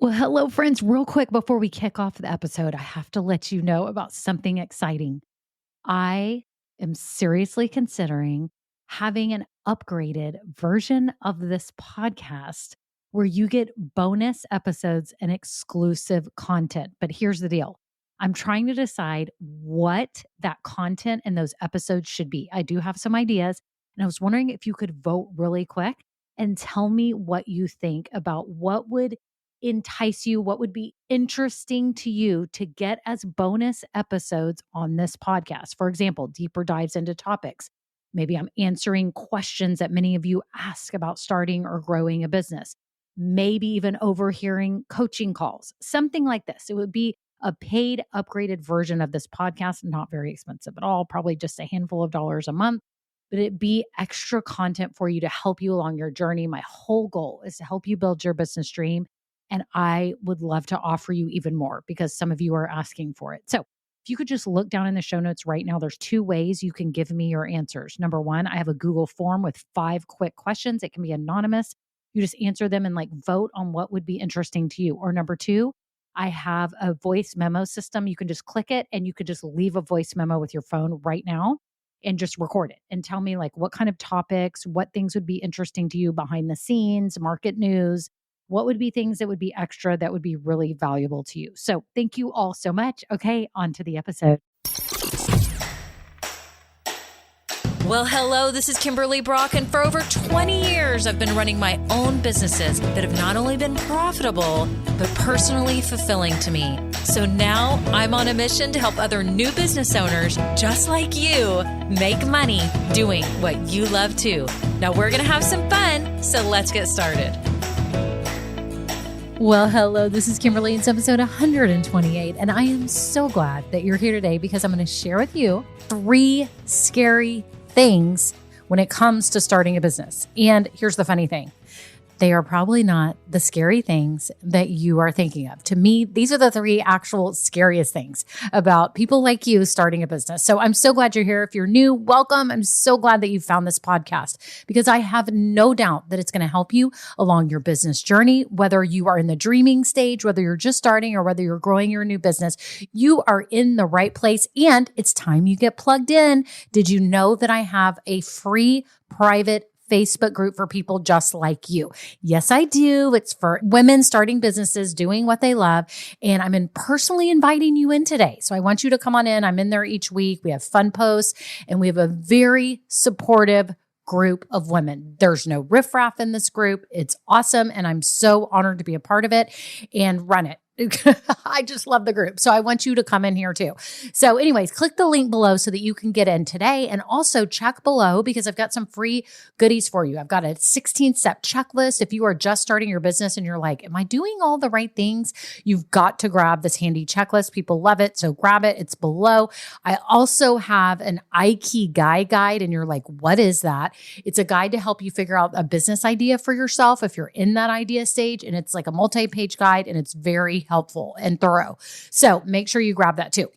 Well, hello, friends. Real quick before we kick off the episode, I have to let you know about something exciting. I am seriously considering having an upgraded version of this podcast where you get bonus episodes and exclusive content. But here's the deal, I'm trying to decide what that content and those episodes should be. I do have some ideas, and I was wondering if you could vote really quick and tell me what you think about what would entice you, what would be interesting to you to get as bonus episodes on this podcast. For example, deeper dives into topics. Maybe I'm answering questions that many of you ask about starting or growing a business. Maybe even overhearing coaching calls, something like this. It would be a paid, upgraded version of this podcast, not very expensive at all, probably just a handful of dollars a month, but it be extra content for you to help you along your journey. My whole goal is to help you build your business dream. And I would love to offer you even more because some of you are asking for it. So if you could just look down in the show notes right now, there's two ways you can give me your answers. Number one, I have a Google form with 5 quick questions. It can be anonymous. You just answer them and vote on what would be interesting to you. Or number two, I have a voice memo system. You can just click it and you could just leave a voice memo with your phone right now and just record it and tell me what kind of topics, what things would be interesting to you behind the scenes, market news, what would be things that would be extra that would be really valuable to you. So thank you all so much. Okay, on to the episode. Well, hello, this is Kimberly Brock, and for over 20 years, I've been running my own businesses that have not only been profitable, but personally fulfilling to me. So now I'm on a mission to help other new business owners just like you make money doing what you love too. Now we're going to have some fun, so let's get started. Well, hello, this is Kimberly. It's episode 128, and I am so glad that you're here today because I'm going to share with you 3 scary things when it comes to starting a business. And here's the funny thing. They are probably not the scary things that you are thinking of. To me, these are the 3 actual scariest things about people like you starting a business. So I'm so glad you're here. If you're new, welcome. I'm so glad that you found this podcast because I have no doubt that it's going to help you along your business journey, whether you are in the dreaming stage, whether you're just starting or whether you're growing your new business. You are in the right place and it's time you get plugged in. Did you know that I have a free private Facebook group for people just like you? Yes, I do. It's for women starting businesses, doing what they love. And I'm personally inviting you in today. So I want you to come on in. I'm in there each week. We have fun posts and we have a very supportive group of women. There's no riffraff in this group. It's awesome. And I'm so honored to be a part of it and run it. I just love the group. So I want you to come in here too. So anyways, click the link below so that you can get in today, and also check below because I've got some free goodies for you. I've got a 16-step checklist. If you are just starting your business and you're like, am I doing all the right things? You've got to grab this handy checklist. People love it. So grab it. It's below. I also have an Ikigai guide, and you're like, what is that? It's a guide to help you figure out a business idea for yourself if you're in that idea stage. And it's like a multi-page guide, and it's very helpful and thorough. So make sure you grab that too.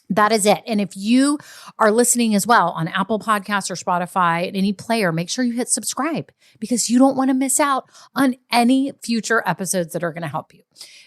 That is it. And if you are listening as well on Apple Podcasts or Spotify, any player, make sure you hit subscribe because you don't want to miss out on any future episodes that are going to help you.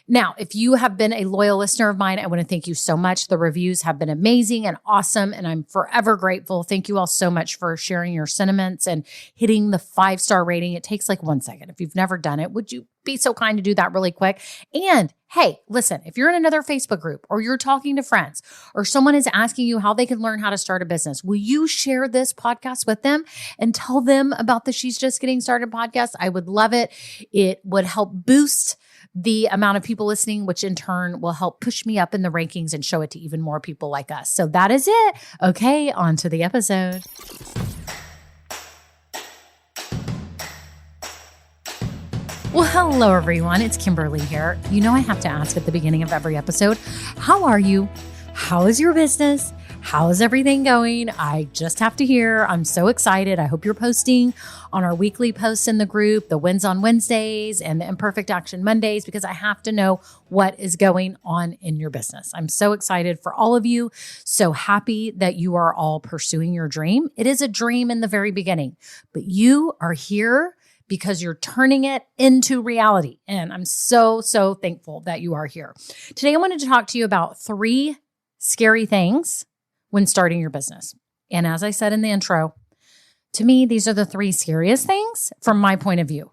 Now, if you have been a loyal listener of mine, I want to thank you so much. The reviews have been amazing and awesome, and I'm forever grateful. Thank you all so much for sharing your sentiments and hitting the 5-star rating. It takes 1 second. If you've never done it, would you be so kind to do that really quick? And hey, listen, if you're in another Facebook group or you're talking to friends or someone is asking you how they can learn how to start a business, will you share this podcast with them and tell them about the She's Just Getting Started podcast? I would love it. It would help boost the amount of people listening, which in turn will help push me up in the rankings and show it to even more people like us. So that is it. Okay, on to the episode. Well, hello, everyone. It's Kimberly here. You know, I have to ask at the beginning of every episode, how are you? How is your business? How is everything going? I just have to hear. I'm so excited. I hope you're posting on our weekly posts in the group, the Wins on Wednesdays and the Imperfect Action Mondays, because I have to know what is going on in your business. I'm so excited for all of you. So happy that you are all pursuing your dream. It is a dream in the very beginning, but you are here because you're turning it into reality. And I'm so, so thankful that you are here. Today, I wanted to talk to you about 3 scary things when starting your business. And as I said in the intro, to me, these are the 3 scariest things from my point of view.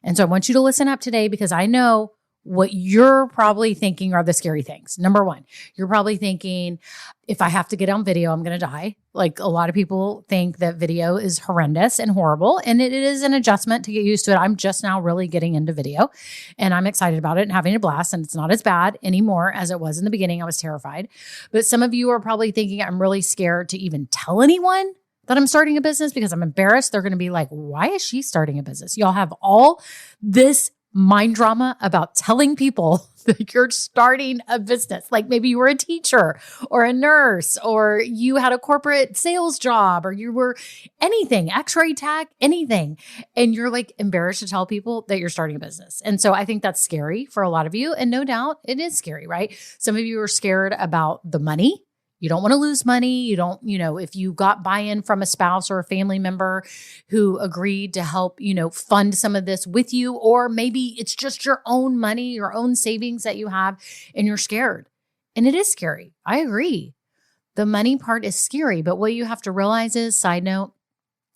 And so I want you to listen up today because I know what you're probably thinking are the scary things. Number 1, you're probably thinking, if I have to get on video, I'm going to die. Like a lot of people think that video is horrendous and horrible, and it is an adjustment to get used to it. I'm just now really getting into video and I'm excited about it and having a blast, and it's not as bad anymore as it was in the beginning. I was terrified. But some of you are probably thinking, I'm really scared to even tell anyone that I'm starting a business because I'm embarrassed. They're going to be like, why is she starting a business? Y'all have all this mind drama about telling people that you're starting a business. Like maybe you were a teacher or a nurse, or you had a corporate sales job, or you were anything, x-ray tech, anything. And you're like embarrassed to tell people that you're starting a business. And so I think that's scary for a lot of you. And no doubt it is scary, right? Some of you are scared about the money. You don't want to lose money. You don't, if you got buy-in from a spouse or a family member who agreed to help, fund some of this with you, or maybe it's just your own money, your own savings that you have, and you're scared. And it is scary. I agree. The money part is scary, but what you have to realize is, side note,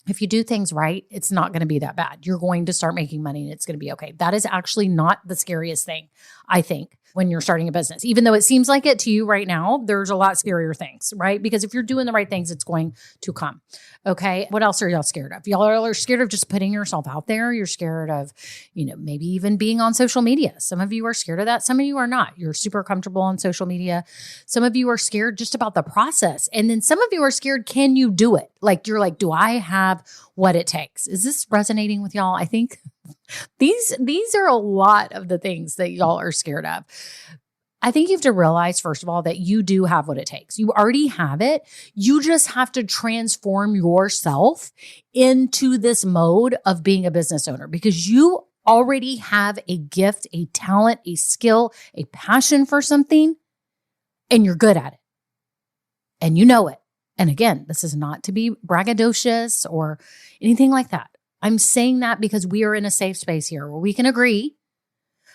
if you do things right, it's not going to be that bad. You're going to start making money and it's going to be okay. That is actually not the scariest thing, I think, when you're starting a business. Even though it seems like it to you right now, there's a lot scarier things, right? Because if you're doing the right things, it's going to come. Okay. What else are y'all scared of? Y'all are scared of just putting yourself out there. You're scared of, maybe even being on social media. Some of you are scared of that. Some of you are not. You're super comfortable on social media. Some of you are scared just about the process. And then some of you are scared, can you do it? Like you're like, do I have what it takes? Is this resonating with y'all? I think these are a lot of the things that y'all are scared of. I think you have to realize, first of all, that you do have what it takes. You already have it. You just have to transform yourself into this mode of being a business owner, because you already have a gift, a talent, a skill, a passion for something, and you're good at it. And you know it. And again, this is not to be braggadocious or anything like that. I'm saying that because we are in a safe space here where we can agree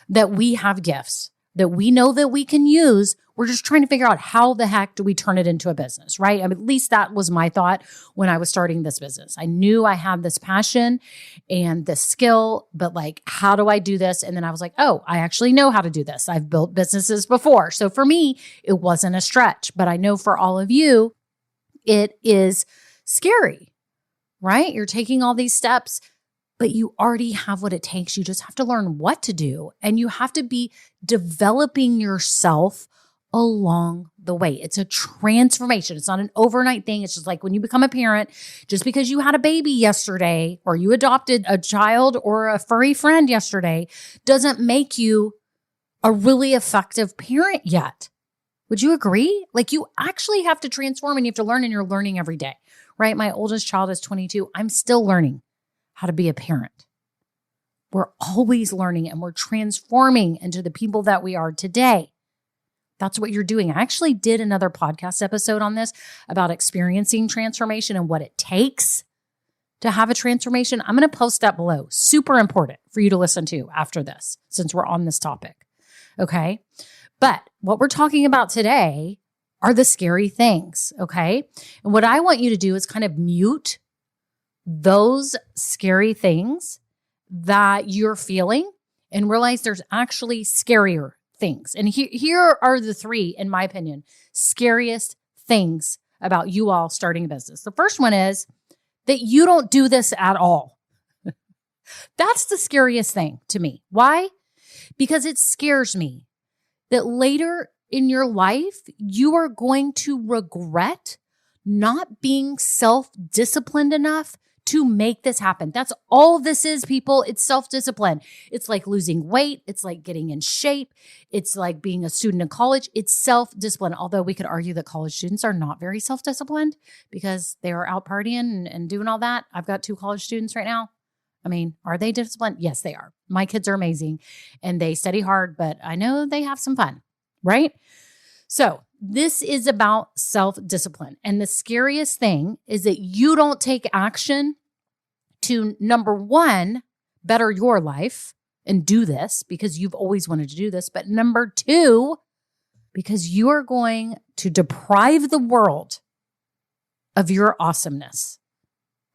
that we have gifts that we know that we can use. We're just trying to figure out how the heck do we turn it into a business, right? I mean, at least that was my thought when I was starting this business. I knew I had this passion and this skill, but like, how do I do this? And then I was like, oh, I actually know how to do this. I've built businesses before. So for me, it wasn't a stretch, but I know for all of you, it is scary, right? You're taking all these steps, but you already have what it takes. You just have to learn what to do, and you have to be developing yourself along the way. It's a transformation. It's not an overnight thing. It's just like when you become a parent, just because you had a baby yesterday or you adopted a child or a furry friend yesterday doesn't make you a really effective parent yet. Would you agree? Like you actually have to transform and you have to learn, and you're learning every day, right? My oldest child is 22. I'm still learning how to be a parent. We're always learning and we're transforming into the people that we are today. That's what you're doing. I actually did another podcast episode on this about experiencing transformation and what it takes to have a transformation. I'm going to post that below. Super important for you to listen to after this, since we're on this topic. Okay. But what we're talking about today are the scary things. Okay. And what I want you to do is kind of mute those scary things that you're feeling and realize there's actually scarier things. And here are the 3, in my opinion, scariest things about you all starting a business. The first one is that you don't do this at all. That's the scariest thing to me. Why? Because it scares me that later in your life, you are going to regret not being self-disciplined enough to make this happen. That's all this is, people. It's self-discipline. It's like losing weight. It's like getting in shape. It's like being a student in college. It's self-discipline. Although we could argue that college students are not very self-disciplined because they are out partying and doing all that. I've got 2 college students right now. I mean, are they disciplined? Yes, they are. My kids are amazing and they study hard, but I know they have some fun, right? So this is about self-discipline. And the scariest thing is that you don't take action to, number 1, better your life and do this because you've always wanted to do this. But number two, because you are going to deprive the world of your awesomeness.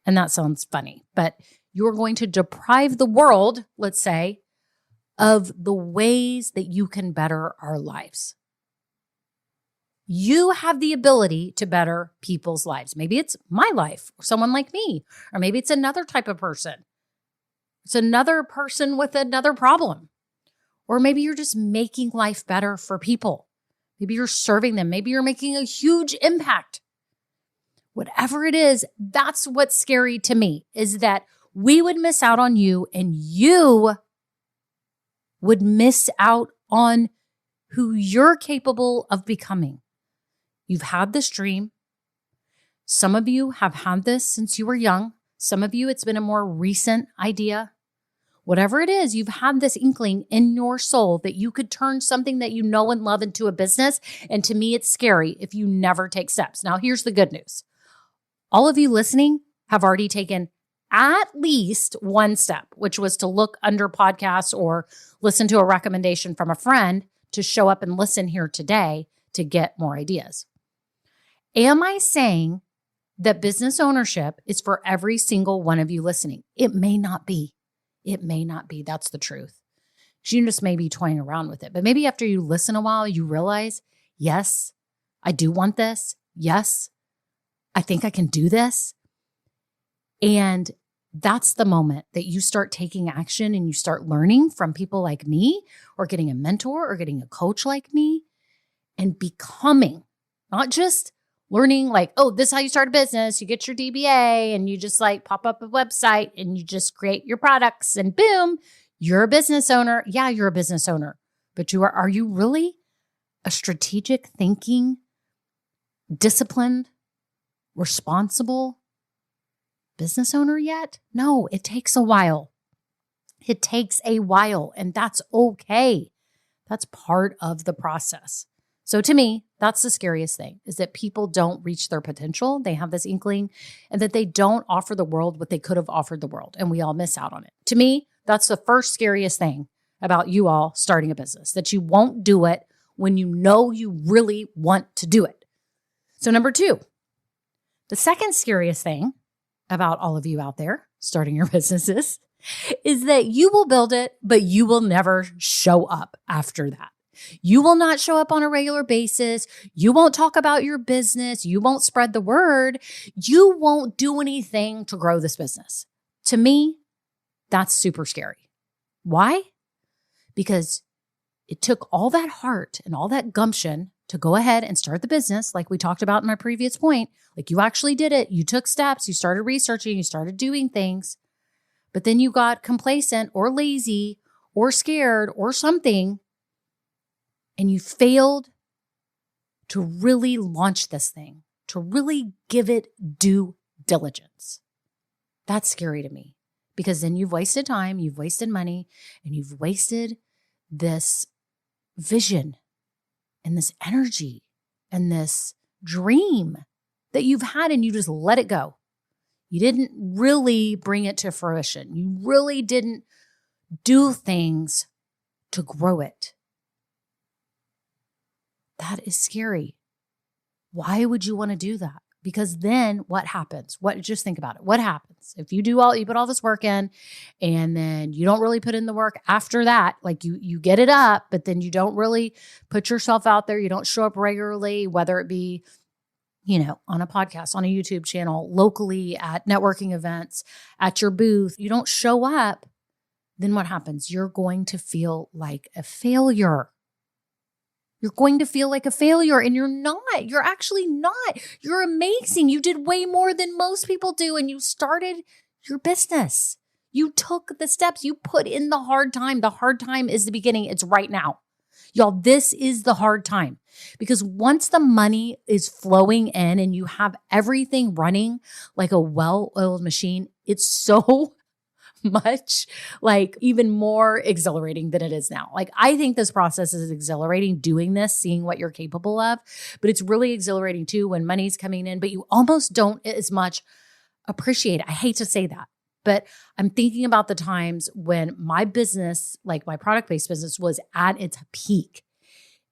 And that sounds funny, but you're going to deprive the world, let's say, of the ways that you can better our lives. You have the ability to better people's lives. Maybe it's my life or someone like me, or maybe it's another type of person. It's another person with another problem. Or maybe you're just making life better for people. Maybe you're serving them. Maybe you're making a huge impact. Whatever it is, that's what's scary to me, is that we would miss out on you and you would miss out on who you're capable of becoming. You've had this dream. Some of you have had this since you were young. Some of you, it's been a more recent idea. Whatever it is, you've had this inkling in your soul that you could turn something that you know and love into a business. And to me, it's scary if you never take steps. Now, here's the good news. All of you listening have already taken at least one step, which was to look under podcasts or listen to a recommendation from a friend to show up and listen here today to get more ideas. Am I saying that business ownership is for every single one of you listening? It may not be. It may not be. That's the truth. You just may be toying around with it. But maybe after you listen a while, you realize, yes, I do want this. Yes, I think I can do this. And that's the moment that you start taking action and you start learning from people like me, or getting a mentor or getting a coach like me, and becoming, not just learning like, oh, this is how you start a business. You get your DBA and you just like pop up a website and you just create your products and boom, you're a business owner. Yeah, you're a business owner, but are you really a strategic thinking, disciplined, responsible business owner yet? No, it takes a while. It takes a while, and that's okay. That's part of the process. So to me, that's the scariest thing, is that people don't reach their potential. They have this inkling, and that they don't offer the world what they could have offered the world, and we all miss out on it. To me, that's the first scariest thing about you all starting a business, that you won't do it when you know you really want to do it. So number two, the second scariest thing about all of you out there starting your businesses is that you will build it, but you will never show up after that. You will not show up on a regular basis. You won't talk about your business. You won't spread the word. You won't do anything to grow this business. To me, that's super scary. Why? Because it took all that heart and all that gumption to go ahead and start the business, like we talked about in my previous point. Like, you actually did it. You took steps. You started researching. You started doing things. But then you got complacent or lazy or scared or something, and you failed to really launch this thing, to really give it due diligence. That's scary to me, because then you've wasted time, you've wasted money, and you've wasted this vision and this energy and this dream that you've had, and you just let it go. You didn't really bring it to fruition. You really didn't do things to grow it. That is scary. Why would you want to do that? Because then what happens? Just think about it. What happens if you put all this work in, and then you don't really put in the work after that? Like, you get it up, but then you don't really put yourself out there. You don't show up regularly, whether it be, on a podcast, on a YouTube channel, locally, at networking events, at your booth. You don't show up. Then what happens? You're going to feel like a failure. You're going to feel like a failure, and you're not. You're actually not. You're amazing. You did way more than most people do, and you started your business. You took the steps. You put in the hard time. The hard time is the beginning. It's right now. Y'all, this is the hard time, because once the money is flowing in and you have everything running like a well-oiled machine, it's so much like even more exhilarating than it is now. Like, I think this process is exhilarating, doing this, seeing what you're capable of, but it's really exhilarating too when money's coming in, but you almost don't as much appreciate it. I hate to say that, But I'm thinking about the times when my business, like my product-based business, was at its peak.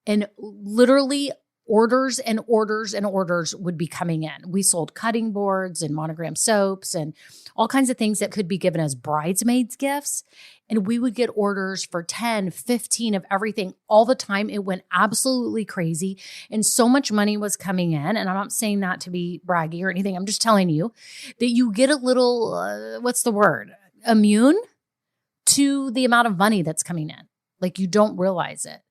And literally orders and orders and orders would be coming in. We sold cutting boards and monogram soaps and all kinds of things that could be given as bridesmaids gifts. And we would get orders for 10, 15 of everything all the time. It went absolutely crazy. And so much money was coming in. And I'm not saying that to be braggy or anything. I'm just telling you that you get a little, what's the word? Immune to the amount of money that's coming in. Like you don't realize it.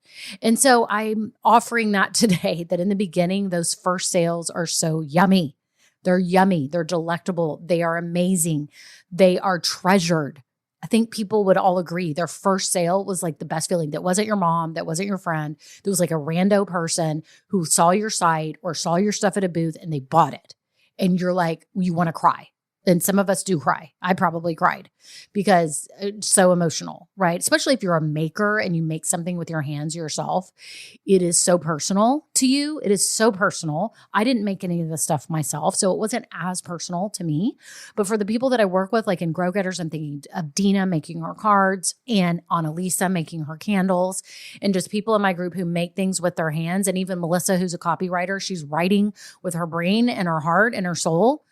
And so I'm offering that today, that in the beginning, those first sales are so yummy. They're yummy. They're delectable. They are amazing. They are treasured. I think people would all agree their first sale was like the best feeling. That wasn't your mom. That wasn't your friend. It was like a rando person who saw your site or saw your stuff at a booth and they bought it. And you're like, you want to cry. And some of us do cry. I probably cried because it's so emotional, right? Especially if you're a maker and you make something with your hands yourself. It is so personal to you. It is so personal. I didn't make any of this stuff myself, so it wasn't as personal to me. But for the people that I work with, like in Grow Getters, I'm thinking of Dina making her cards and Annalisa making her candles, and just people in my group who make things with their hands. And even Melissa, who's a copywriter, she's writing with her brain and her heart and her soul.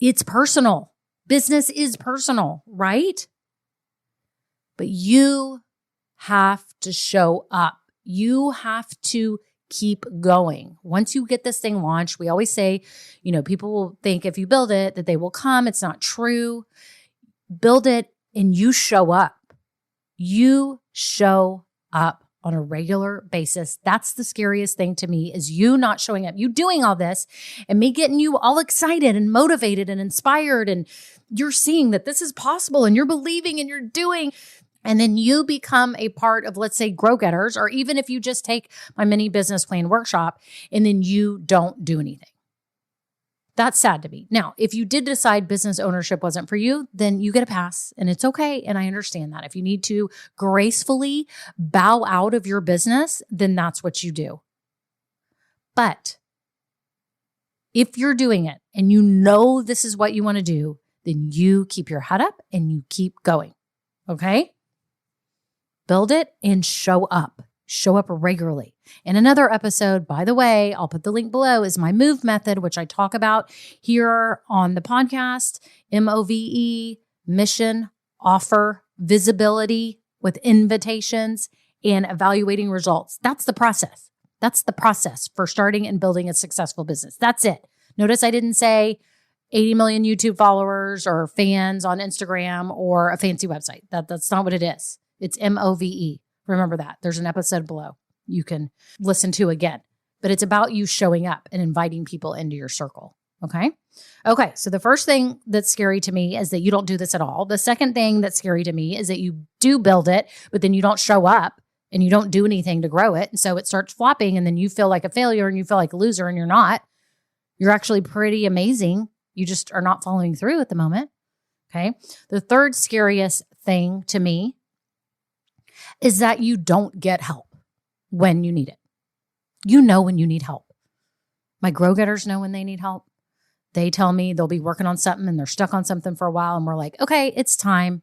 It's personal. Business is personal, right? But you have to show up. You have to keep going. Once you get this thing launched, we always say, people will think if you build it that they will come. It's not true. Build it and you show up. You show up on a regular basis. That's the scariest thing to me, is you not showing up, you doing all this and me getting you all excited and motivated and inspired. And you're seeing that this is possible and you're believing and you're doing. And then you become a part of, let's say, Grow Getters, or even if you just take my mini business plan workshop and then you don't do anything. That's sad to me. Now, if you did decide business ownership wasn't for you, then you get a pass and it's okay. And I understand that. If you need to gracefully bow out of your business, then that's what you do. But if you're doing it and you know this is what you want to do, then you keep your head up and you keep going. Okay? Build it and show up. Show up regularly. In another episode, by the way, I'll put the link below, is my MOVE method, which I talk about here on the podcast. MOVE, mission, offer, visibility with invitations, and evaluating results. That's the process. That's the process for starting and building a successful business. That's it. Notice I didn't say 80 million YouTube followers or fans on Instagram or a fancy website. That's not what it is. It's MOVE. Remember that. There's an episode below you can listen to again. But it's about you showing up and inviting people into your circle. Okay? Okay, so the first thing that's scary to me is that you don't do this at all. The second thing that's scary to me is that you do build it, but then you don't show up and you don't do anything to grow it. And so it starts flopping and then you feel like a failure and you feel like a loser, and you're not. You're actually pretty amazing. You just are not following through at the moment. Okay? The third scariest thing to me is that you don't get help when you need it. You know when you need help. My Grow Getters know when they need help. They tell me they'll be working on something and they're stuck on something for a while. And we're like, okay, it's time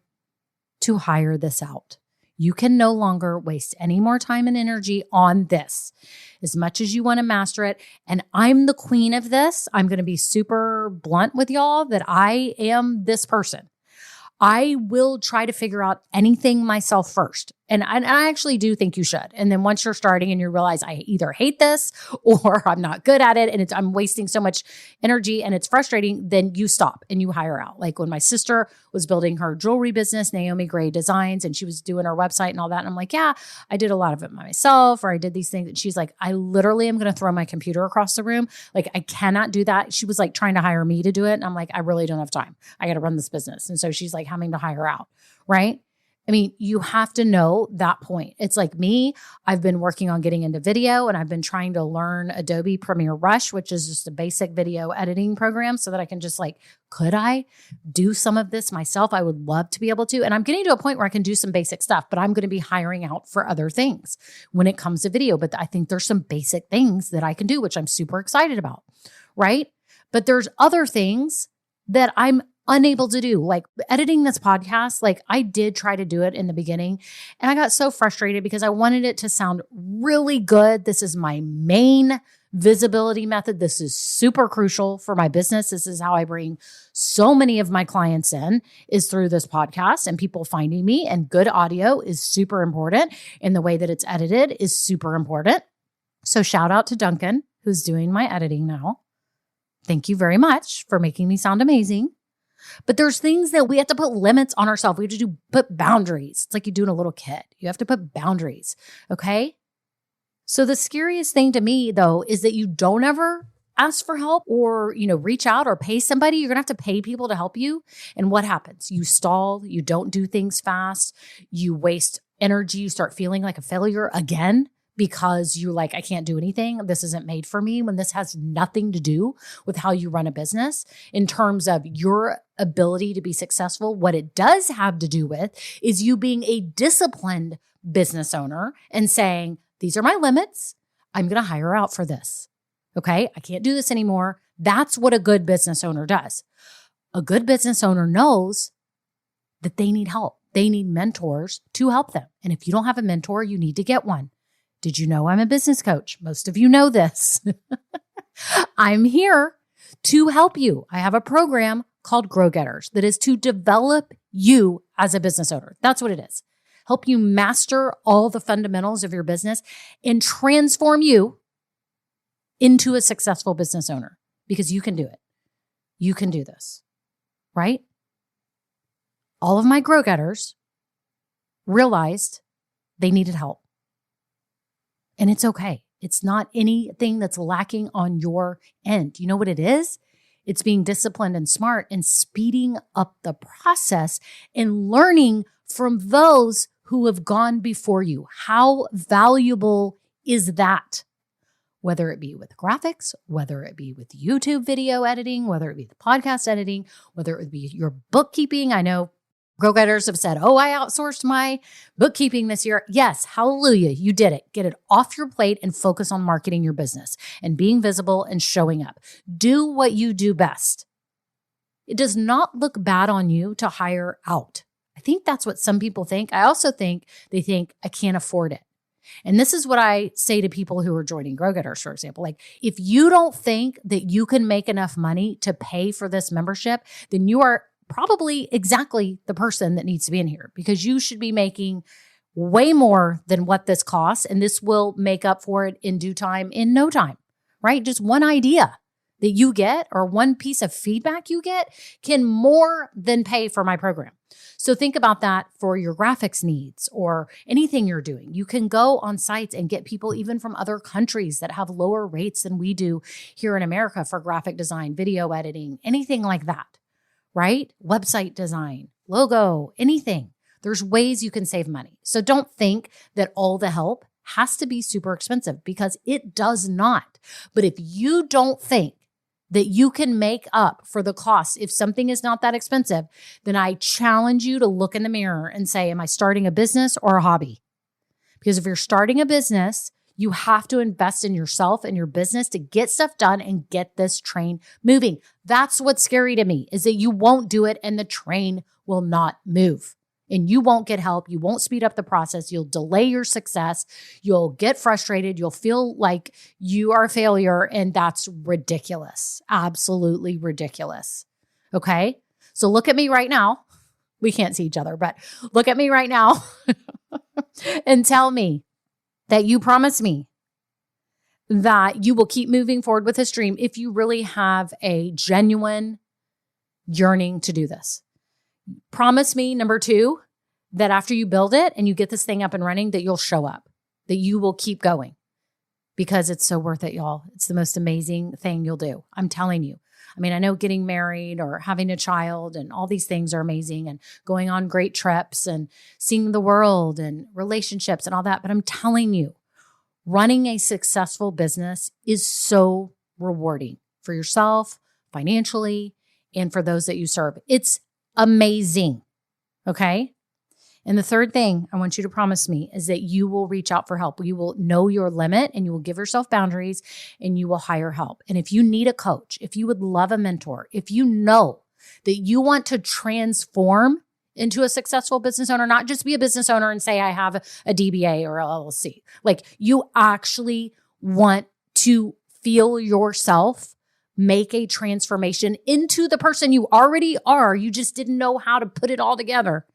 to hire this out. You can no longer waste any more time and energy on this as much as you want to master it. And I'm the queen of this. I'm going to be super blunt with y'all that I am this person. I will try to figure out anything myself first. And I actually do think you should. And then once you're starting and you realize I either hate this or I'm not good at it and I'm wasting so much energy and it's frustrating, then you stop and you hire out. Like when my sister was building her jewelry business, Naomi Gray Designs, and she was doing her website and all that. And I'm like, yeah, I did a lot of it myself, or I did these things. And she's like, I literally am going to throw my computer across the room. Like, I cannot do that. She was like trying to hire me to do it. And I'm like, I really don't have time. I got to run this business. And so she's like having to hire out, right? I mean, you have to know that point. It's like me. I've been working on getting into video and I've been trying to learn Adobe Premiere Rush, which is just a basic video editing program, so that I can just like, could I do some of this myself? I would love to be able to. And I'm getting to a point where I can do some basic stuff, but I'm going to be hiring out for other things when it comes to video. But I think there's some basic things that I can do, which I'm super excited about, right? But there's other things that I'm unable to do. Like editing this podcast, like I did try to do it in the beginning and I got so frustrated because I wanted it to sound really good. This is my main visibility method. This is super crucial for my business. This is how I bring so many of my clients in, is through this podcast and people finding me, and good audio is super important. And the way that it's edited is super important. So shout out to Duncan, who's doing my editing now. Thank you very much for making me sound amazing. But there's things that we have to put limits on ourselves. We have to put boundaries. It's like you're doing a little kid. You have to put boundaries. Okay. So the scariest thing to me though, is that you don't ever ask for help or, reach out or pay somebody. You're going to have to pay people to help you. And what happens? You stall, you don't do things fast, you waste energy, you start feeling like a failure again because you're like, I can't do anything. This isn't made for me, when this has nothing to do with how you run a business in terms of your ability to be successful. What it does have to do with is you being a disciplined business owner and saying, these are my limits. I'm going to hire out for this. Okay. I can't do this anymore. That's what a good business owner does. A good business owner knows that they need help. They need mentors to help them. And if you don't have a mentor, you need to get one. Did you know I'm a business coach? Most of you know this. I'm here to help you. I have a program called Grow Getters that is to develop you as a business owner. That's what it is. Help you master all the fundamentals of your business and transform you into a successful business owner, because you can do it. You can do this, right? All of my Grow Getters realized they needed help. And it's okay. It's not anything that's lacking on your end. You know what it is? It's being disciplined and smart and speeding up the process and learning from those who have gone before you. How valuable is that? Whether it be with graphics, whether it be with YouTube video editing, whether it be the podcast editing, whether it be your bookkeeping. I know Grow Getters have said, I outsourced my bookkeeping this year. Yes, hallelujah, you did it. Get it off your plate and focus on marketing your business and being visible and showing up. Do what you do best. It does not look bad on you to hire out. I think that's what some people think. I also think they think I can't afford it. And this is what I say to people who are joining Grow Getters, for example. Like, if you don't think that you can make enough money to pay for this membership, then you are probably exactly the person that needs to be in here, because you should be making way more than what this costs. And this will make up for it in due time, in no time, right? Just one idea that you get or one piece of feedback you get can more than pay for my program. So think about that for your graphics needs or anything you're doing. You can go on sites and get people even from other countries that have lower rates than we do here in America for graphic design, video editing, anything like that, right? Website design, logo, anything. There's ways you can save money. So don't think that all the help has to be super expensive, because it does not. But if you don't think that you can make up for the cost if something is not that expensive, then I challenge you to look in the mirror and say, am I starting a business or a hobby? Because if you're starting a business, you have to invest in yourself and your business to get stuff done and get this train moving. That's what's scary to me, is that you won't do it and the train will not move. And you won't get help. You won't speed up the process. You'll delay your success. You'll get frustrated. You'll feel like you are a failure. And that's ridiculous. Absolutely ridiculous. Okay. So look at me right now. We can't see each other, but look at me right now and tell me that you promise me that you will keep moving forward with this dream if you really have a genuine yearning to do this. Promise me, number 2, that after you build it and you get this thing up and running, that you'll show up, that you will keep going, because it's so worth it, y'all. It's the most amazing thing you'll do. I'm telling you. I mean, I know getting married or having a child and all these things are amazing, and going on great trips and seeing the world and relationships and all that. But I'm telling you, running a successful business is so rewarding for yourself, financially, and for those that you serve. It's amazing. Okay. And the third thing I want you to promise me is that you will reach out for help. You will know your limit and you will give yourself boundaries and you will hire help. And if you need a coach, if you would love a mentor, if you know that you want to transform into a successful business owner, not just be a business owner and say, I have a DBA or LLC. Like, you actually want to feel yourself make a transformation into the person you already are. You just didn't know how to put it all together.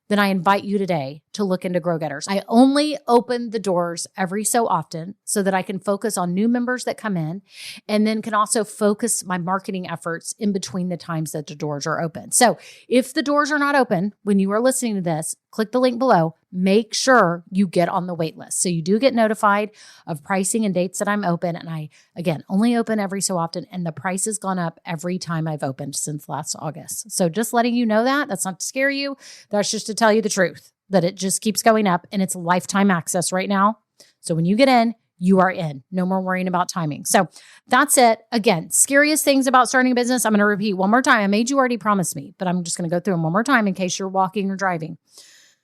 Then I invite you today to look into Grow Getters. I only open the doors every so often so that I can focus on new members that come in, and then can also focus my marketing efforts in between the times that the doors are open. So if the doors are not open when you are listening to this, click the link below. Make sure you get on the wait list. So you do get notified of pricing and dates that I'm open. And I, again, only open every so often. And the price has gone up every time I've opened since last August. So just letting you know that. That's not to scare you. That's just to tell you the truth, that it just keeps going up, and it's lifetime access right now. So when you get in, you are in. No more worrying about timing. So that's it. Again, scariest things about starting a business. I'm going to repeat one more time. I made you already promise me, but I'm just going to go through them one more time in case you're walking or driving.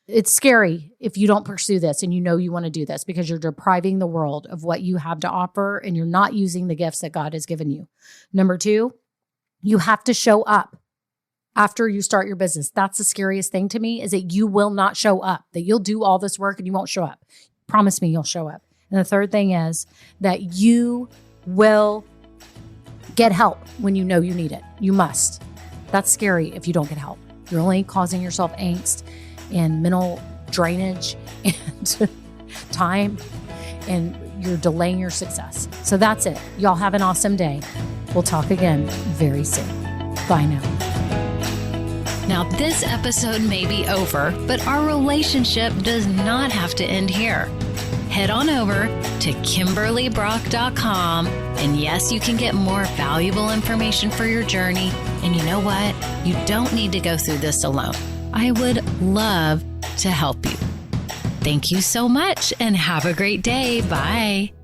It's scary if you don't pursue this and you know you want to do this, because you're depriving the world of what you have to offer and you're not using the gifts that God has given you. Number 2, you have to show up after you start your business. That's the scariest thing to me, is that you will not show up, that you'll do all this work and you won't show up. Promise me you'll show up. And the third thing is that you will get help when you know you need it. You must. That's scary if you don't get help. You're only causing yourself angst and mental drainage and time, and you're delaying your success. So that's it. Y'all have an awesome day. We'll talk again very soon. Bye now. Now, this episode may be over, but our relationship does not have to end here. Head on over to KimberlyBrock.com, and yes, you can get more valuable information for your journey. And you know what? You don't need to go through this alone. I would love to help you. Thank you so much, and have a great day. Bye.